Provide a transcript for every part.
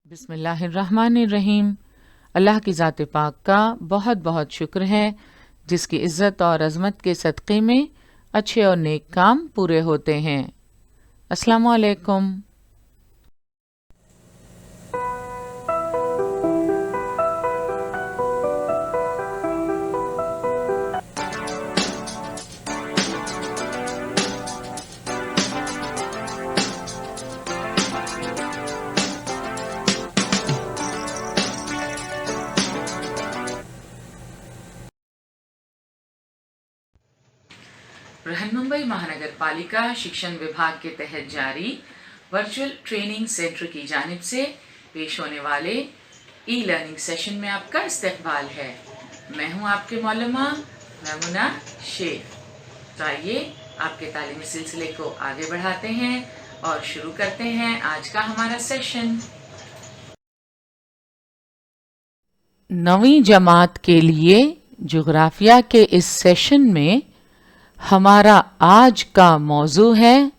बिस्मिल्लाहिर्रहमानिर्रहीम। अल्लाह की ज़ात पाक का बहुत बहुत शुक्र है जिसकी इज़्ज़त और अज़मत के सदक़े में अच्छे और नेक काम पूरे होते हैं। अस्सलामु अलैकुम। बृहन्मुंबई महानगर पालिका शिक्षण विभाग के तहत जारी वर्चुअल ट्रेनिंग सेंटर की जानिब से पेश होने वाले ई लर्निंग सेशन में आपका इस्तकबाल है। मैं हूं आपके मौलमा मैमुना शेख। तो आइए आपके तालीमी सिलसिले को आगे बढ़ाते हैं और शुरू करते हैं आज का हमारा सेशन। 9वीं जमात के लिए जोग्राफिया के इस सेशन में हमारा आज का मौजू है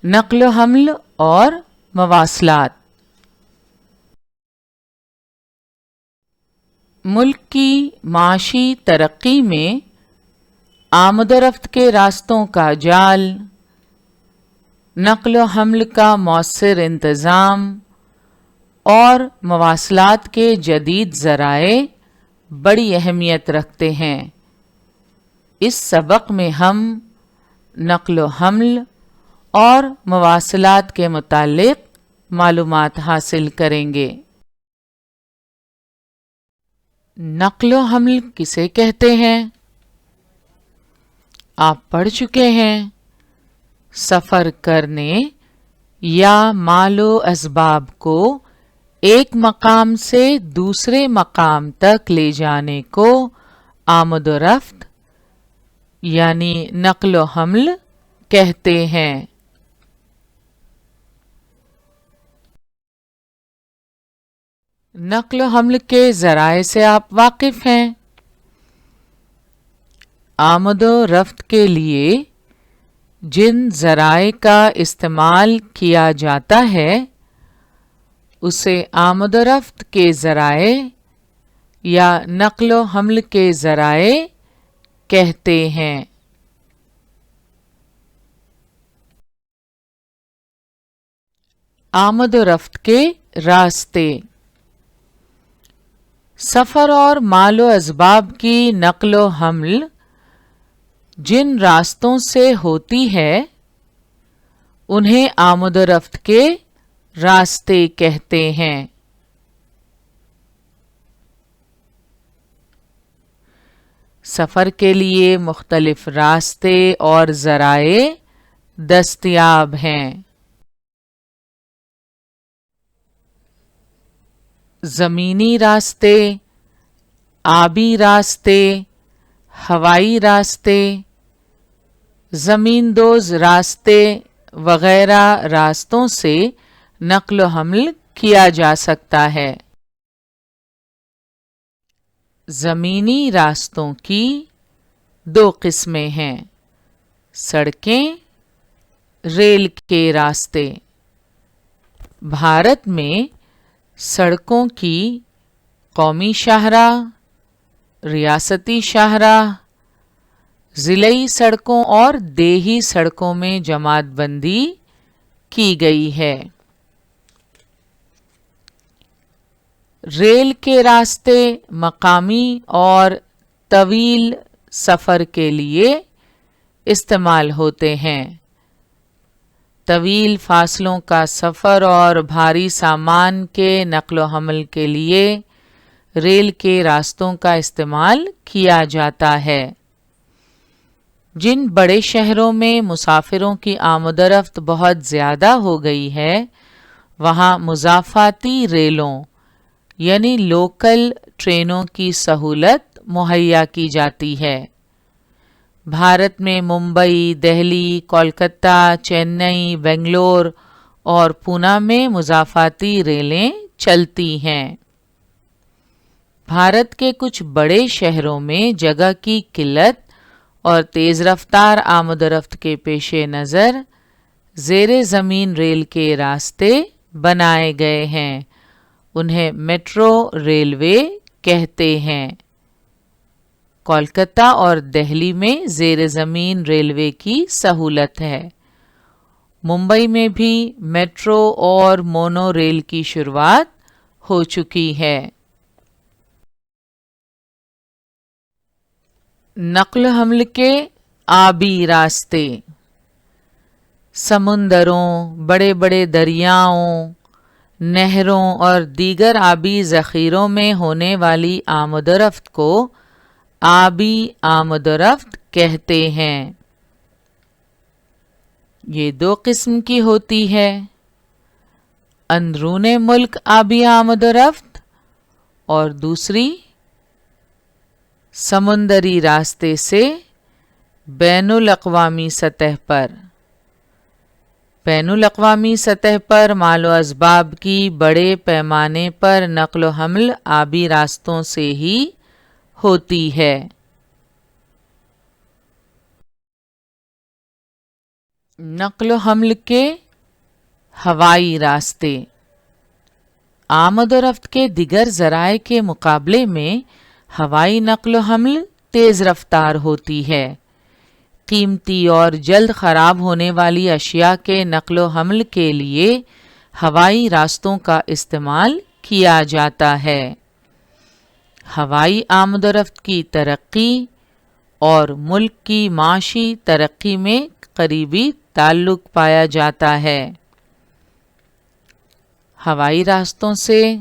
नक्ल हमल और मवासलात। मुल्क की माशी तरक्की में आमदरफ्त के रास्तों का जाल, नक्ल हमल का मौसर इंतज़ाम और मवासलात के जदीद ज़राए बड़ी अहमियत रखते हैं। इस सबक में हम नक्ल हमल और मवासलात के मुताल्लिक़ मालूमात हासिल करेंगे। नक्ल हमल किसे कहते हैं? आप पढ़ चुके हैं। सफ़र करने या मालो असबाब को एक मकाम से दूसरे मकाम तक ले जाने को आमदोरफ्त यानी नक्ल हमल कहते हैं। नक्ल हमल के ज़राए से आप वाकिफ़ हैं। आमदो रफ्त के लिए जिन ज़राए का इस्तेमाल किया जाता है उसे आमदो रफ्त के ज़राए या नक्ल हमल के ज़राए कहते हैं। आमद रफ्त के रास्ते। सफ़र और मालो असबाब की नक्ल हमल जिन रास्तों से होती है उन्हें आमद रफ्त के रास्ते कहते हैं। सफ़र के लिए मुख्तलिफ रास्ते और ज़राए दस्तयाब हैं। ज़मीनी रास्ते, आबी रास्ते, हवाई रास्ते, ज़मींदोज़ रास्ते वग़ैरह रास्तों से नक्ल हमल किया जा सकता है। ज़मीनी रास्तों की दो किस्में हैं, सड़कें, रेल के रास्ते। भारत में सड़कों की कौमी शाहराह, रियासती शाहराह, ज़िलई सड़कों और देही सड़कों में जमातबंदी की गई है। रेल के रास्ते मकामी और तवील सफ़र के लिए इस्तेमाल होते हैं। तवील फासलों का सफ़र और भारी सामान के नक्ल हमल के लिए रेल के रास्तों का इस्तेमाल किया जाता है। जिन बड़े शहरों में मुसाफिरों की आमदरफ्त बहुत ज़्यादा हो गई है वहाँ मुज़ाफ़ाती रेलों यानी लोकल ट्रेनों की सहूलत मुहैया की जाती है। भारत में मुंबई, दिल्ली, कोलकाता, चेन्नई, बेंगलोर और पूना में मुज़ाफ़ाती रेलें चलती हैं। भारत के कुछ बड़े शहरों में जगह की किल्लत और तेज़ रफ्तार आमदरफ्त के पेशे नज़र ज़ेरे ज़मीन रेल के रास्ते बनाए गए हैं انہیں میٹرو ریلوے کہتے ہیں۔ کولکتہ اور دہلی میں زیر زمین ریلوے کی سہولت ہے۔ ممبئی میں بھی میٹرو اور مونو ریل کی شروعات ہو چکی ہے۔ نقل و حمل کے آبی راستے، سمندروں، بڑے بڑے دریاؤں، نہروں اور دیگر آبی ذخیروں میں ہونے والی آمد و رفت کو آبی آمد و رفت کہتے ہیں۔ یہ دو قسم کی ہوتی ہے، اندرون ملک آبی آمد و رفت اور دوسری سمندری راستے سے بین الاقوامی سطح پر۔ بین الاقوامی سطح پر مال و اسباب کی بڑے پیمانے پر نقل و حمل آبی راستوں سے ہی ہوتی ہے۔ نقل و حمل کے ہوائی راستے، آمد و رفت کے دیگر ذرائع کے مقابلے میں ہوائی نقل و حمل تیز رفتار ہوتی ہے۔ قیمتی اور جلد خراب ہونے والی اشیاء کے نقل و حمل کے لیے ہوائی راستوں کا استعمال کیا جاتا ہے۔ ہوائی آمد و رفت کی ترقی اور ملک کی معاشی ترقی میں قریبی تعلق پایا جاتا ہے۔ ہوائی راستوں سے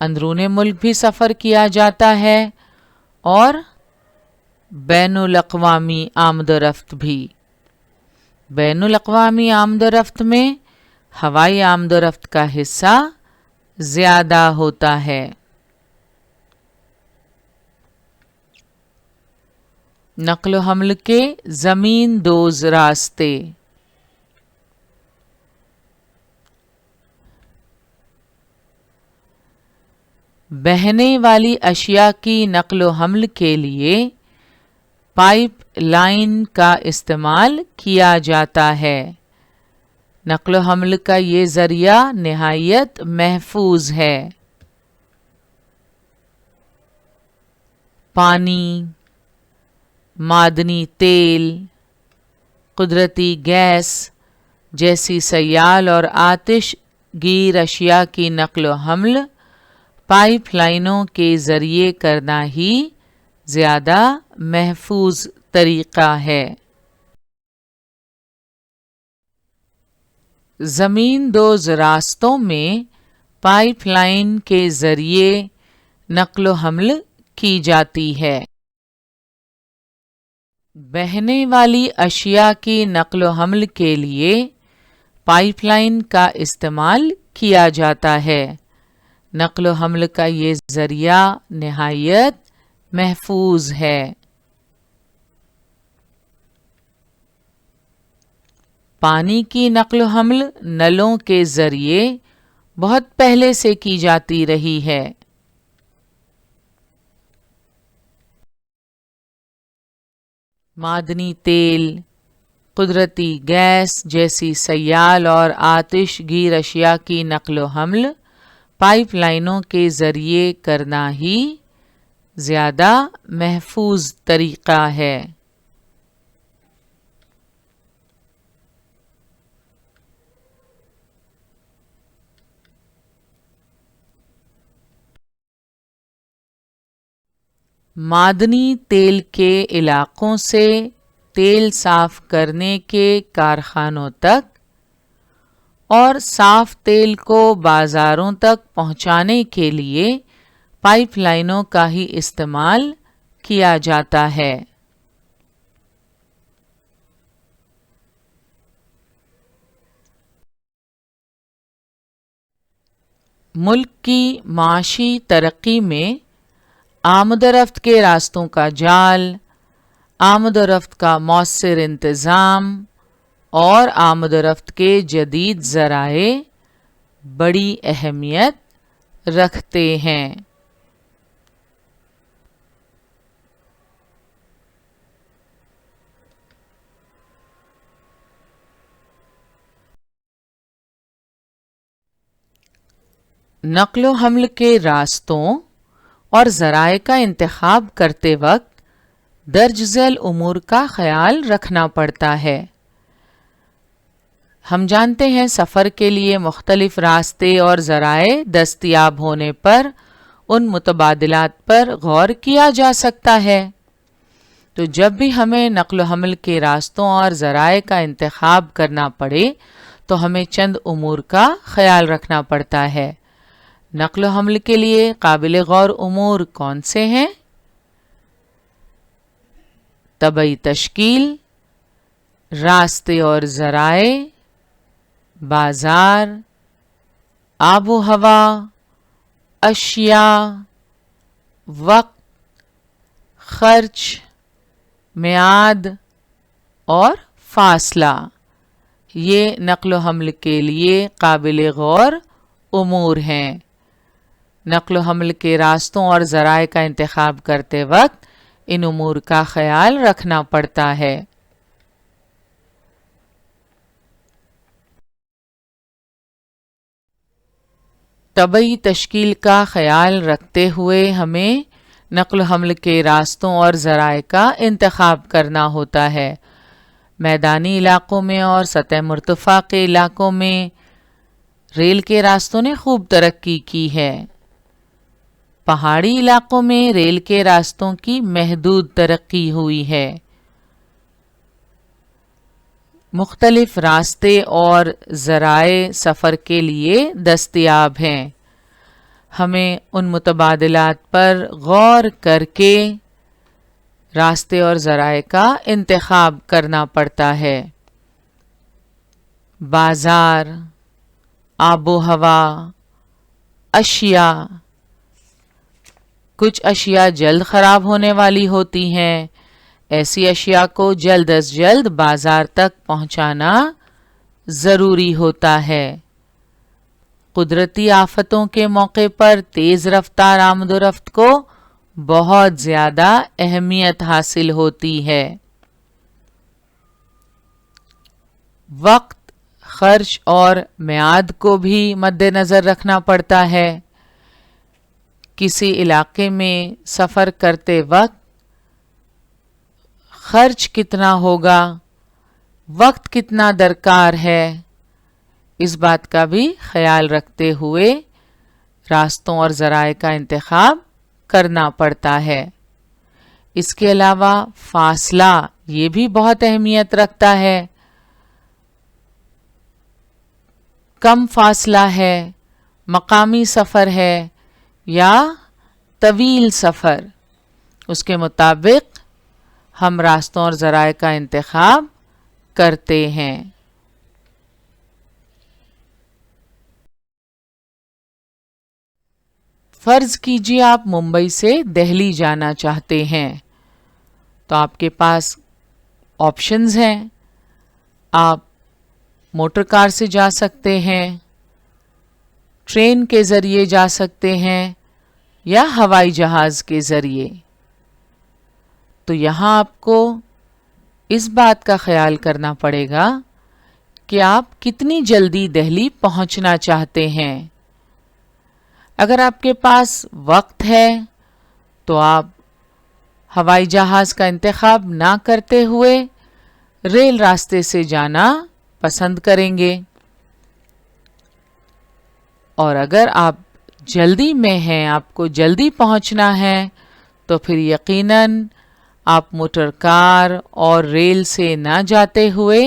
اندرون ملک بھی سفر کیا جاتا ہے اور بین الاقوامی آمد و رفت بھی۔ بین الاقوامی آمد و رفت میں ہوائی آمد و رفت کا حصہ زیادہ ہوتا ہے۔ نقل و حمل کے زمین دوز راستے، بہنے والی اشیاء کی نقل و حمل کے لیے پائپ لائن کا استعمال کیا جاتا ہے۔ نقل و حمل کا یہ ذریعہ نہایت محفوظ ہے۔ پانی، معدنی تیل، قدرتی گیس جیسی سیال اور آتش گیر اشیاء کی نقل و حمل پائپ لائنوں کے ذریعے کرنا ہی زیادہ محفوظ طریقہ ہے۔ زمین دوز راستوں میں پائپ لائن کے ذریعے نقل و حمل کی جاتی ہے۔ بہنے والی اشیاء کی نقل و حمل کے لیے پائپ لائن کا استعمال کیا جاتا ہے۔ نقل و حمل کا یہ ذریعہ نہایت محفوظ ہے۔ پانی کی نقل و حمل نلوں کے ذریعے بہت پہلے سے کی جاتی رہی ہے۔ معدنی تیل، قدرتی گیس جیسی سیال اور آتش گیر اشیاء کی نقل و حمل پائپ لائنوں کے ذریعے کرنا ہی زیادہ محفوظ طریقہ ہے۔ معدنی تیل کے علاقوں سے تیل صاف کرنے کے کارخانوں تک اور صاف تیل کو بازاروں تک پہنچانے کے لیے پائپ لائنوں کا ہی استعمال کیا جاتا ہے۔ ملک کی معاشی ترقی میں آمد و رفت کے راستوں کا جال، آمد و رفت کا مؤثر انتظام اور آمد و رفت کے جدید ذرائع بڑی اہمیت رکھتے ہیں۔ नक्ल हमल के रास्तों और ज़राए का इंतखाब करते वक्त दर्ज झैल उमूर का ख्याल रखना पड़ता है। हम जानते हैं सफ़र के लिए मुख्तलिफ रास्ते और ज़राए दस्तयाब होने पर उन मुतबादिलात पर गौर किया जा सकता है। तो जब भी हमें नक्ल हमल के रास्तों और ज़राए का इंतखाब करना पड़े तो हमें चंद उमूर का ख्याल रखना पड़ता है। नक्ल हमल के लिए काबिल गौर उमूर कौन से हैं? तबई तश्कील, रास्ते और ज़राए, बाजार, आबो हवा, अशिया, वक्त, खर्च, मियाद और फासला। ये नक्ल हमल के लिए काबिल गौर उमूर हैं। नक्ल हमल के रास्तों और ज़राए का इंतखाब करते वक्त इन उमूर का ख्याल रखना पड़ता है। तबई तश्कील का ख्याल रखते हुए हमें नक्ल हमल के रास्तों और ज़राए का इंतखाब करना होता है। मैदानी इलाकों में और सतह मुर्तफ़ा के इलाकों में रेल के रास्तों ने खूब तरक्की की है। पहाड़ी इलाकों में रेल के रास्तों की महदूद तरक्की हुई है। मुख्तलिफ रास्ते और ज़राए सफ़र के लिए दस्तयाब हैं। हमें उन मुतबादिलात पर गौर करके रास्ते और ज़राए का इंतखाब करना पड़ता है। बाजार, आबो हवा, अशिया। कुछ अशिया जल्द ख़राब होने वाली होती हैं। ऐसी अशिया को जल्द अज जल्द बाजार तक पहुंचाना ज़रूरी होता है। कुदरती आफतों के मौके पर तेज़ रफ्तार आमदोरफ्त को बहुत ज़्यादा अहमियत हासिल होती है। वक्त, खर्च और मियाद को भी मद्देनज़र रखना पड़ता है। किसी इलाके में सफ़र करते वक्त खर्च कितना होगा, वक्त कितना दरकार है, इस बात का भी ख्याल रखते हुए रास्तों और ज़राए का इंतखाब करना पड़ता है। इसके अलावा फासला ये भी बहुत अहमियत रखता है। कम फासला है, मकामी सफ़र है या तवील सफ़र, उसके मुताबिक हम रास्तों और ज़राए का इंतखाब करते हैं। फ़र्ज़ कीजिए आप मुंबई से दिल्ली जाना चाहते हैं, तो आपके पास ऑप्शंस हैं। आप मोटर कार से जा सकते हैं, ट्रेन के ज़रिए जा सकते हैं या हवाई जहाज़ के ज़रिए। तो यहाँ आपको इस बात का ख्याल करना पड़ेगा कि आप कितनी जल्दी दिल्ली पहुँचना चाहते हैं। अगर आपके पास वक्त है तो आप हवाई जहाज़ का इंतखाब ना करते हुए रेल रास्ते से जाना पसंद करेंगे। और अगर आप जल्दी में हैं, आपको जल्दी पहुंचना है, तो फिर यकीनन आप मोटर कार और रेल से ना जाते हुए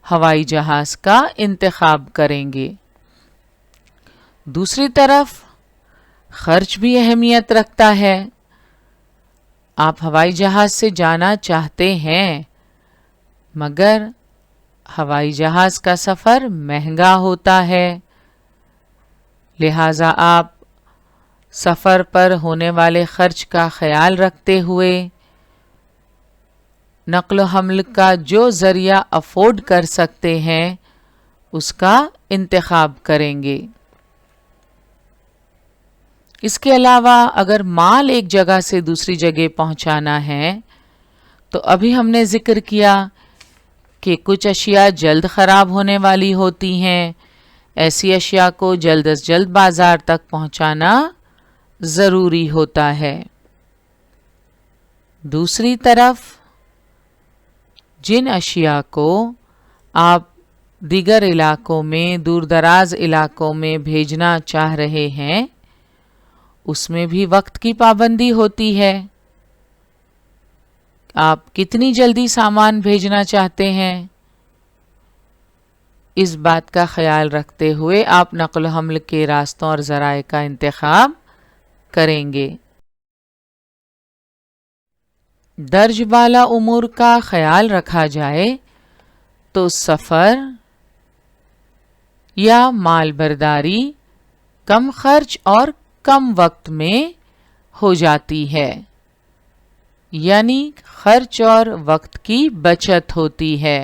हवाई जहाज़ का इंतखाब करेंगे। दूसरी तरफ खर्च भी अहमियत रखता है। आप हवाई जहाज़ से जाना चाहते हैं, मगर हवाई जहाज़ का सफ़र महंगा होता है, लिहाजा आप सफ़र पर होने वाले खर्च का ख्याल रखते हुए नक्ल हमल का जो ज़रिया अफोर्ड कर सकते हैं उसका इंतखाब करेंगे। इसके अलावा अगर माल एक जगह से दूसरी जगह पहुंचाना है, तो अभी हमने ज़िक्र किया कि कुछ अशिया जल्द ख़राब होने वाली होती हैं। ایسی اشیاء کو جلد از جلد بازار تک پہنچانا ضروری ہوتا ہے۔ دوسری طرف جن اشیاء کو آپ دیگر علاقوں میں، دور دراز علاقوں میں بھیجنا چاہ رہے ہیں، اس میں بھی وقت کی پابندی ہوتی ہے۔ آپ کتنی جلدی سامان بھیجنا چاہتے ہیں، اس بات کا خیال رکھتے ہوئے آپ نقل و حمل کے راستوں اور ذرائع کا انتخاب کریں گے۔ درج بالا امور کا خیال رکھا جائے تو سفر یا مال برداری کم خرچ اور کم وقت میں ہو جاتی ہے، یعنی خرچ اور وقت کی بچت ہوتی ہے،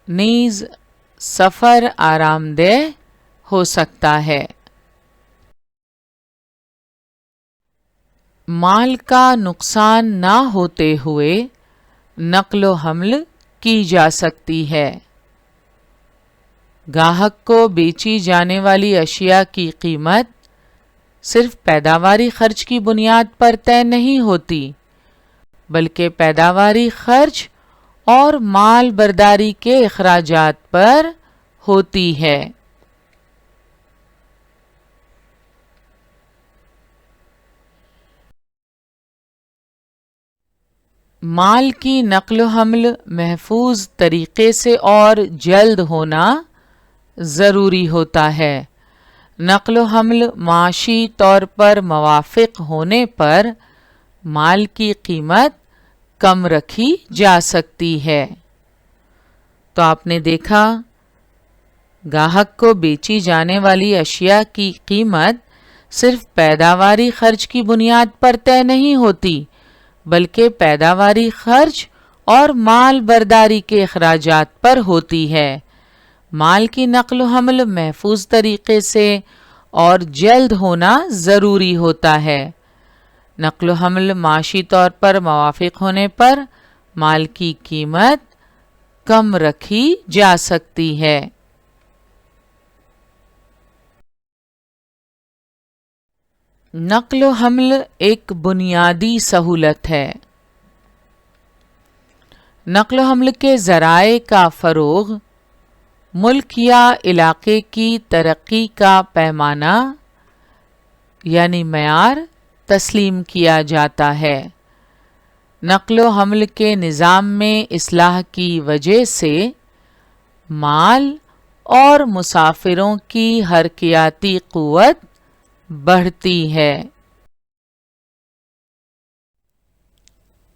نیز سفر آرام دہ ہو سکتا ہے۔ مال کا نقصان نہ ہوتے ہوئے نقل و حمل کی جا سکتی ہے۔ گاہک کو بیچی جانے والی اشیاء کی قیمت صرف پیداواری خرچ کی بنیاد پر طے نہیں ہوتی، بلکہ پیداواری خرچ اور مال برداری کے اخراجات پر ہوتی ہے۔ مال کی نقل و حمل محفوظ طریقے سے اور جلد ہونا ضروری ہوتا ہے۔ نقل و حمل معاشی طور پر موافق ہونے پر مال کی قیمت کم رکھی جا سکتی ہے۔ تو آپ نے دیکھا، گاہک کو بیچی جانے والی اشیاء کی قیمت صرف پیداواری خرچ کی بنیاد پر طے نہیں ہوتی، بلکہ پیداواری خرچ اور مال برداری کے اخراجات پر ہوتی ہے۔ مال کی نقل و حمل محفوظ طریقے سے اور جلد ہونا ضروری ہوتا ہے۔ نقل و حمل معاشی طور پر موافق ہونے پر مال کی قیمت کم رکھی جا سکتی ہے۔ نقل و حمل ایک بنیادی سہولت ہے۔ نقل و حمل کے ذرائع کا فروغ ملک یا علاقے کی ترقی کا پیمانہ یعنی معیار تسلیم کیا جاتا ہے۔ نقل و حمل کے نظام میں اصلاح کی وجہ سے مال اور مسافروں کی حرکیاتی قوت بڑھتی ہے۔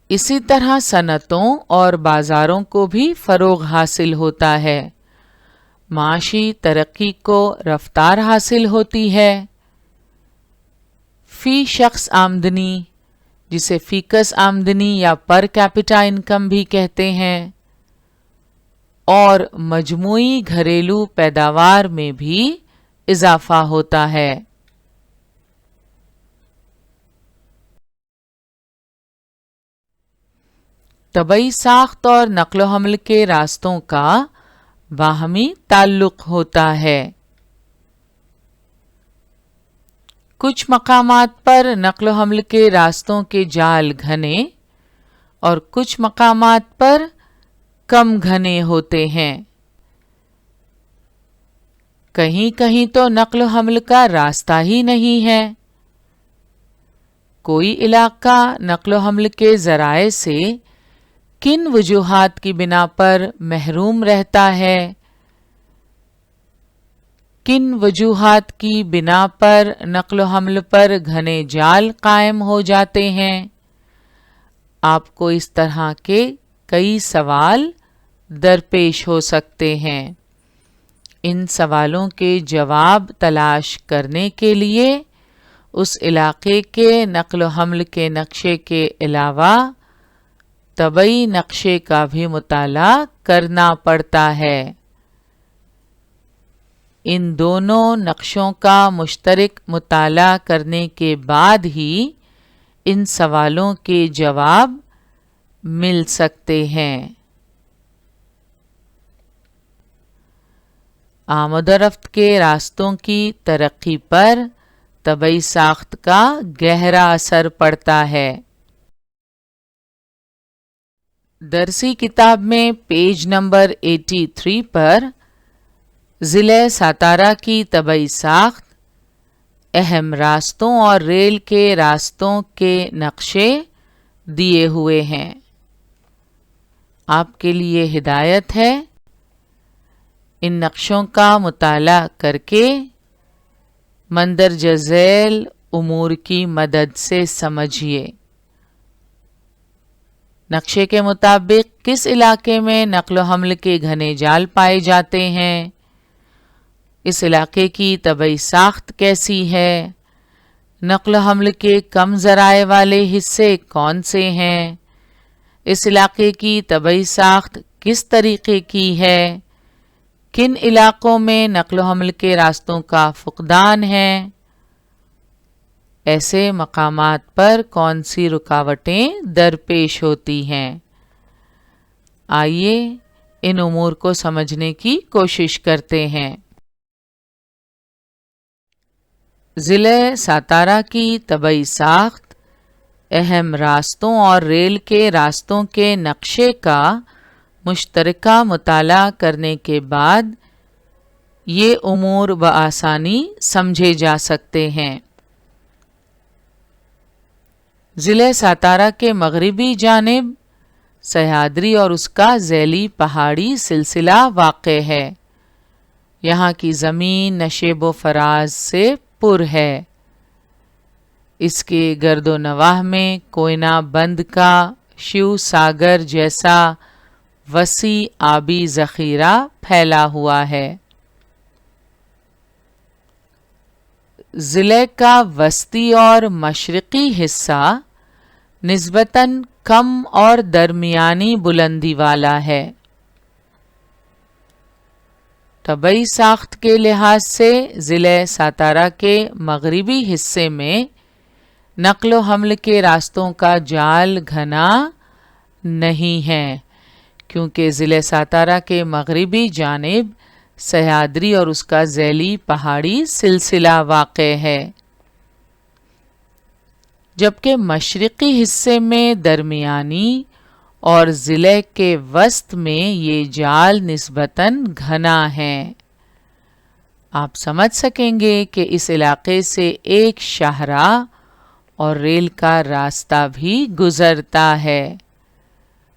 اسی طرح صنعتوں اور بازاروں کو بھی فروغ حاصل ہوتا ہے، معاشی ترقی کو رفتار حاصل ہوتی ہے۔ فی شخص آمدنی، جسے فیکس آمدنی یا پر کیپٹا انکم بھی کہتے ہیں، اور مجموعی گھریلو پیداوار میں بھی اضافہ ہوتا ہے۔ طبعی ساخت اور نقل و حمل کے راستوں کا باہمی تعلق ہوتا ہے۔ کچھ مقامات پر نقل و حمل کے راستوں کے جال گھنے اور کچھ مقامات پر کم گھنے ہوتے ہیں۔ کہیں کہیں تو نقل و حمل کا راستہ ہی نہیں ہے۔ کوئی علاقہ نقل و حمل کے ذرائع سے کن وجوہات کی بنا پر محروم رہتا ہے، کن وجوہات کی بنا پر نقل و حمل پر گھنے جال قائم ہو جاتے ہیں، آپ کو اس طرح کے کئی سوال درپیش ہو سکتے ہیں۔ ان سوالوں کے جواب تلاش کرنے کے لیے اس علاقے کے نقل و حمل کے نقشے کے علاوہ طبعی نقشے کا بھی مطالعہ کرنا پڑتا ہے۔ ان دونوں نقشوں کا مشترک مطالعہ کرنے کے بعد ہی ان سوالوں کے جواب مل سکتے ہیں۔ आमद و रफ्त के रास्तों की तरक्की पर तबई साख्त का गहरा असर पड़ता है। दरसी किताब में पेज नंबर 83 पर ज़िले सातारा की तबई साख्त, अहम रास्तों और रेल के रास्तों के नक्शे दिए हुए हैं। आपके लिए हिदायत है, इन नक्शों का मुताला करके मंदरज झैल उमूर की मदद से समझिए। नक्शे के मुताबिक किस इलाके में नक्ल हमल के घने जाल पाए जाते हैं, इस इलाके की तबई साख्त कैसी है, नक्ल हमल के कम ज़राए वाले हिस्से कौन से हैं, इस इलाके की तबई साख्त किस तरीके की है, किन इलाकों में नक्ल हमल के रास्तों का फुकदान है, ऐसे मकामात पर कौन सी रुकावटें दरपेश होती हैं। आइए इन उमूर को समझने की कोशिश करते हैं। ज़िले सातारा की तबई साख्त, अहम रास्तों और रेल के रास्तों के नक्शे का मुश्तरका मुताला करने के बाद ये उमूर बआसानी समझे जा सकते हैं। ज़िले सातारा के मगरिबी जानिब सह्याद्री और उसका झैली पहाड़ी सिलसिला वाक़े है। यहाँ की ज़मीन नशेब व फराज से पुर है। इसके गर्दो नवाह में कोयना बंद का शिव सागर जैसा वसी आबी ज़ख़ीरा फैला हुआ है। ज़िले का वस्ती और मशरक़ी हिस्सा निस्बतन कम और दरमियानी बुलंदी वाला है। तबई साख्त के लिहाज से ज़िले सातारा के मगरिबी हिस्से में नक्ल हमल के रास्तों का जाल घना नहीं है, क्योंकि ज़िले सातारा के मगरिबी जानिब सह्याद्री और उसका झैली पहाड़ी सिलसिला वाक़े है, जबकि मशरक़ी हिस्से में दरमियानी और ज़िले के वस्त में ये जाल निस्बतन घना है। आप समझ सकेंगे कि इस इलाके से एक शाहराह और रेल का रास्ता भी गुज़रता है।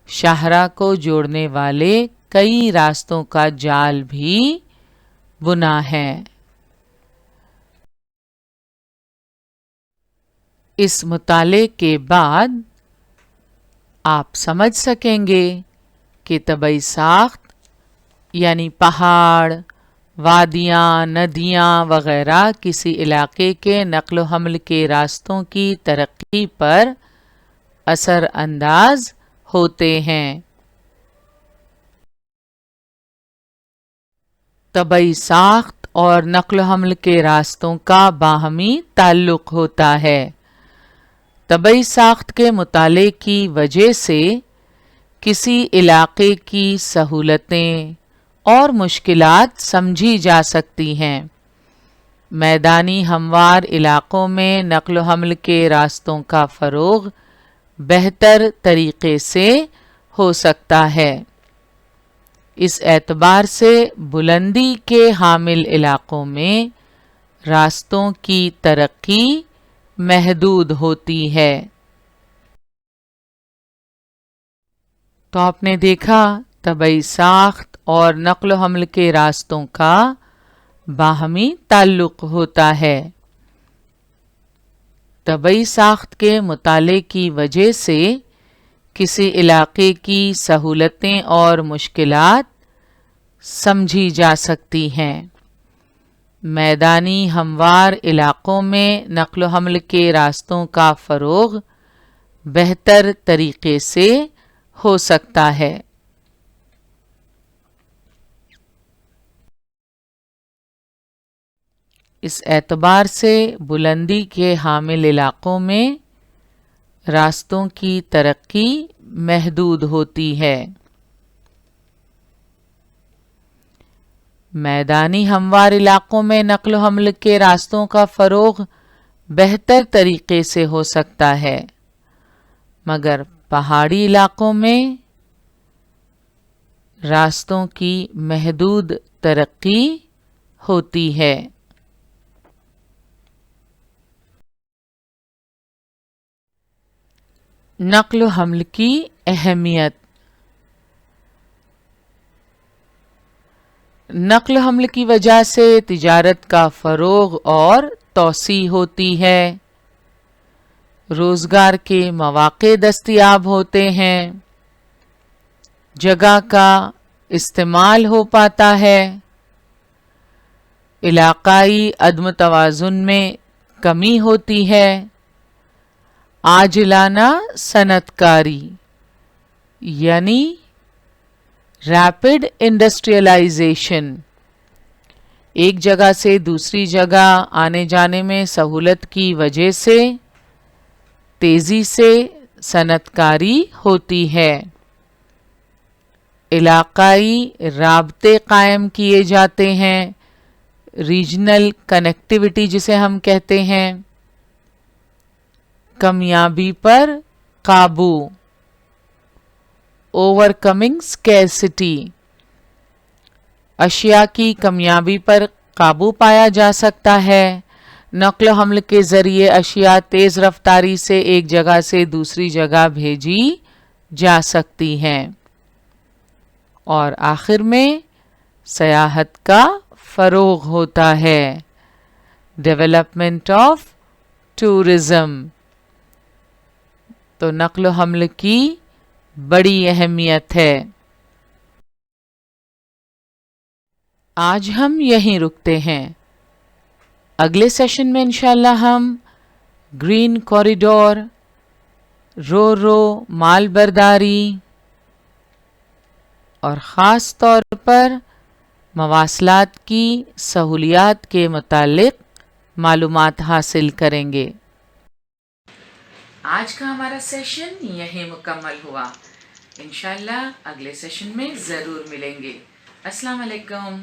शाहराह को जोड़ने वाले कई रास्तों का जाल भी बुना है। इस मुताले के बाद आप समझ सकेंगे कि तबई साख्त यानी पहाड़, वादियाँ, नदियाँ वग़ैरह किसी इलाके के नक्ल हमल के रास्तों की तरक्की पर असर अंदाज होते हैं। तबई साख्त और नक्ल हमल के रास्तों का बाहमी ताल्लुक़ होता है। तबई साख्त के मुताले की वजह से किसी इलाके की सहूलतें और मुश्किलात समझी जा सकती हैं। मैदानी हमवार इलाकों में नक्ल हमल के रास्तों का फ़रोग़ बेहतर तरीक़े से हो सकता है। इस एतबार से बुलंदी के हामिल इलाकों में रास्तों की तरक्की महदूद होती है। तो आपने देखा तबई साख्त और नक्ल हमल के रास्तों का बाहमी ताल्लुक़ होता है। तबई साख्त के मुताले की वजह से किसी इलाके की सहूलतें और मुश्किलात समझी जा सकती हैं। मैदानी हमवार इलाकों में नक्ल हमल के रास्तों का फ़रोग़ बेहतर तरीक़े से हो सकता है। इस एतबार से बुलंदी के हामिल इलाकों में रास्तों की तरक्की महदूद होती है। میدانی ہموار علاقوں میں نقل و حمل کے راستوں کا فروغ بہتر طریقے سے ہو سکتا ہے، مگر پہاڑی علاقوں میں راستوں کی محدود ترقی ہوتی ہے۔ نقل و حمل کی اہمیت۔ نقل و حمل کی وجہ سے تجارت کا فروغ اور توسیع ہوتی ہے، روزگار کے مواقع دستیاب ہوتے ہیں، جگہ کا استعمال ہو پاتا ہے، علاقائی عدم توازن میں کمی ہوتی ہے، عاجلانہ صنعت کاری یعنی ریپڈ انڈسٹریلائزیشن، ایک جگہ سے دوسری جگہ آنے جانے میں سہولت کی وجہ سے تیزی سے صنعت کاری ہوتی ہے، علاقائی رابطے قائم کیے جاتے ہیں، ریجنل کنیکٹیوٹی جسے ہم کہتے ہیں، کمیابی پر قابو، اوور کمنگ اسکیرسٹی، اشیاء کی کمیابی پر قابو پایا جا سکتا ہے، نقل و حمل کے ذریعے اشیاء تیز رفتاری سے ایک جگہ سے دوسری جگہ بھیجی جا سکتی ہیں، اور آخر میں سیاحت کا فروغ ہوتا ہے، ڈیولپمنٹ آف ٹورزم۔ تو نقل و حمل کی بڑی اہمیت ہے۔ آج ہم یہیں رکتے ہیں، اگلے سیشن میں انشاءاللہ ہم گرین کوریڈور، رو مال برداری اور خاص طور پر مواصلات کی سہولیات کے متعلق معلومات حاصل کریں گے۔ آج کا ہمارا سیشن یہیں مکمل ہوا، انشاءاللہ اگلے سیشن میں ضرور ملیں گے۔ السلام علیکم۔